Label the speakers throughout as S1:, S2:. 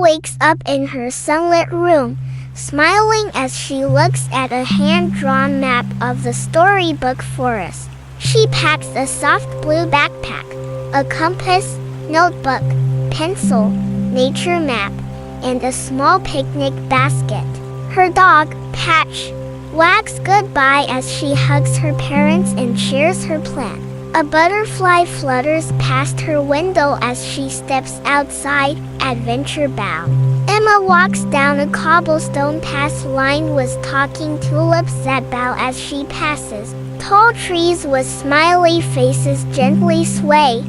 S1: wakes up in her sunlit room, smiling as she looks at a hand-drawn map of the Storybook Forest. She packs a soft blue backpack, a compass, notebook, pencil, nature map, and a small picnic basket. Her dog, Patch, wags goodbye as she hugs her parents and shares her plan. A butterfly flutters past her window as she steps outside, adventure bound. Emma walks down a cobblestone path lined with talking tulips that bow as she passes. Tall trees with smiley faces gently sway,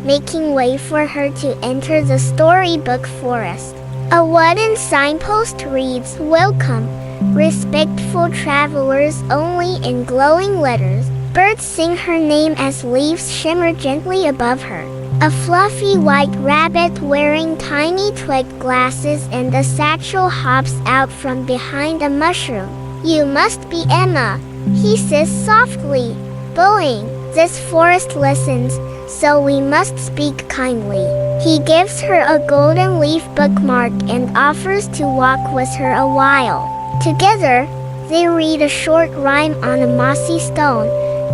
S1: making way for her to enter the Storybook Forest. A wooden signpost reads, "Welcome, respectful travelers," only in glowing letters. Birds sing her name as leaves shimmer gently above her. A fluffy white rabbit wearing tiny twig glasses and a satchel hops out from behind a mushroom. "You must be Emma," he says softly, bowing. "This forest listens, so we must speak kindly." He gives her a golden leaf bookmark and offers to walk with her a while. Together, they read a short rhyme on a mossy stone.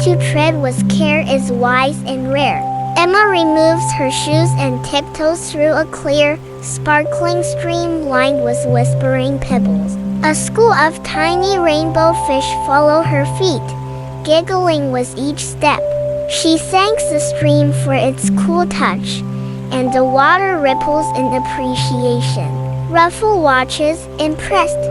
S1: "To tread with care is wise and rare." Emma removes her shoes and tiptoes through a clear, sparkling stream lined with whispering pebbles. A school of tiny rainbow fish follow her feet, giggling with each step. She thanks the stream for its cool touch, and the water ripples in appreciation. Ruffle watches, impressed.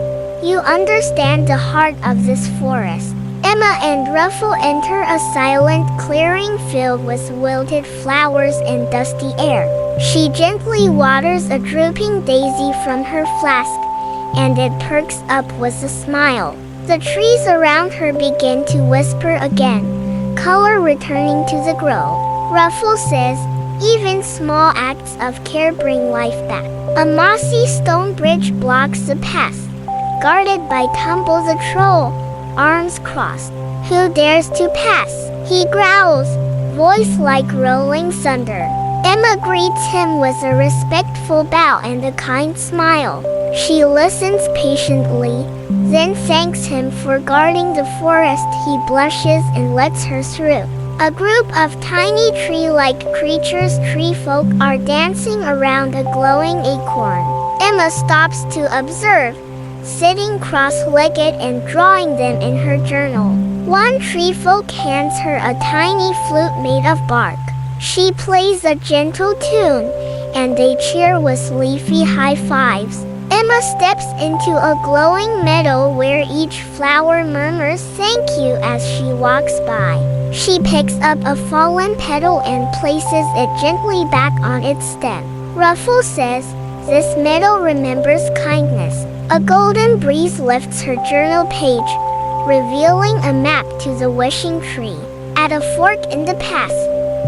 S1: "You understand the heart of this forest." Emma and Ruffle enter a silent clearing filled with wilted flowers and dusty air. She gently waters a drooping daisy from her flask, and it perks up with a smile. The trees around her begin to whisper again, color returning to the grove. Ruffle says, "Even small acts of care bring life back." A mossy stone bridge blocks the path, guarded by Tumble the troll, arms crossed. "Who dares to pass?" he growls, voice like rolling thunder. Emma greets him with a respectful bow and a kind smile. She listens patiently, then thanks him for guarding the forest. He blushes and lets her through. A group of tiny tree-like creatures, Treefolk, are dancing around a glowing acorn. Emma stops to observe, sitting cross-legged and drawing them in her journal. One Treefolk hands her a tiny flute made of bark. She plays a gentle tune, and they cheer with leafy high fives. Emma steps into a glowing meadow where each flower murmurs thank you as she walks by. She picks up a fallen petal and places it gently back on its stem. Ruffle says, "This meadow remembers kindness." A golden breeze lifts her journal page, revealing a map to the wishing tree. At a fork in the path,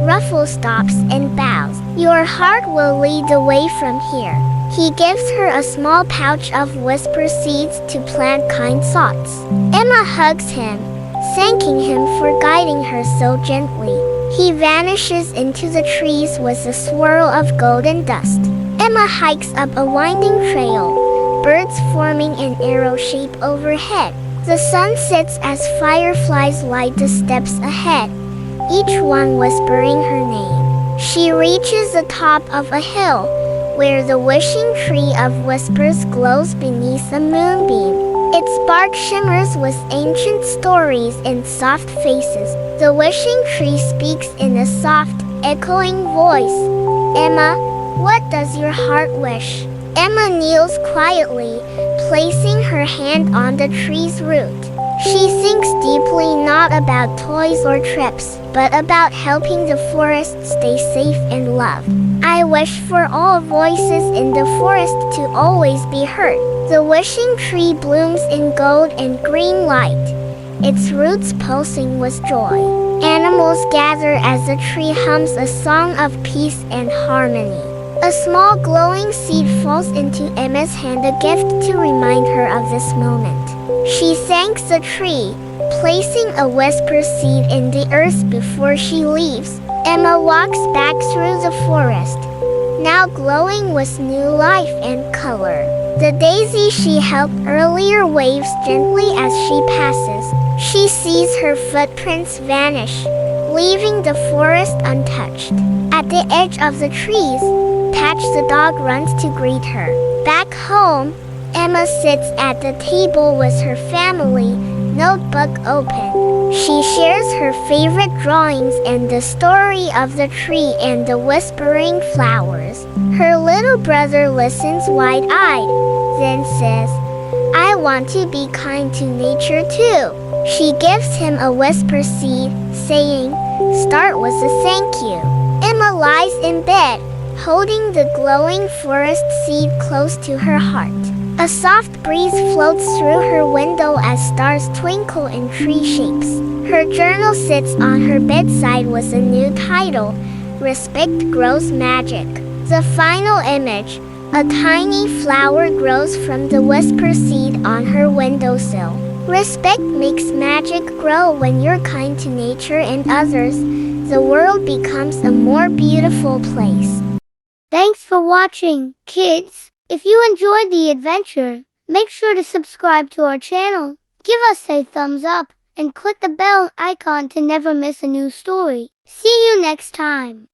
S1: Ruffle stops and bows. "Your heart will lead the way from here." He gives her a small pouch of whisper seeds to plant kind thoughts. Emma hugs him, thanking him for guiding her so gently. He vanishes into the trees with a swirl of golden dust. Emma hikes up a winding trail, birds forming an arrow shape overhead. The sun sets as fireflies light the steps ahead, each one whispering her name. She reaches the top of a hill, where the wishing tree of whispers glows beneath a moonbeam. Its bark shimmers with ancient stories and soft faces. The wishing tree speaks in a soft, echoing voice. "Emma, what does your heart wish?" Emma kneels quietly, placing her hand on the tree's root. She thinks deeply not about toys or trips, but about helping the forest stay safe and loved. "I wish for all voices in the forest to always be heard." The wishing tree blooms in gold and green light, its roots pulsing with joy. Animals gather as the tree hums a song of peace and harmony. A small glowing seed falls into Emma's hand, a gift to remind her of this moment. She thanks the tree, placing a whisper seed in the earth before she leaves. Emma walks back through the forest, now glowing with new life and color. The daisy she helped earlier waves gently as she passes. She sees her footprints vanish, leaving the forest untouched. At the edge of the trees, Patch the dog runs to greet her. Back home, Emma sits at the table with her family, notebook open. She shares her favorite drawings and the story of the tree and the whispering flowers. Her little brother listens wide-eyed, then says, "I want to be kind to nature too." She gives him a whisper seed, saying, "Start with a thank you." Emma lies in bed, holding the glowing forest seed close to her heart. A soft breeze floats through her window as stars twinkle in tree shapes. Her journal sits on her bedside with a new title, Respect Grows Magic. The final image, a tiny flower grows from the whisper seed on her windowsill. Respect makes magic grow when you're kind to nature and others. The world becomes a more beautiful place.
S2: Thanks for watching, kids. If you enjoyed the adventure, make sure to subscribe to our channel, give us a thumbs up, and click the bell icon to never miss a new story. See you next time.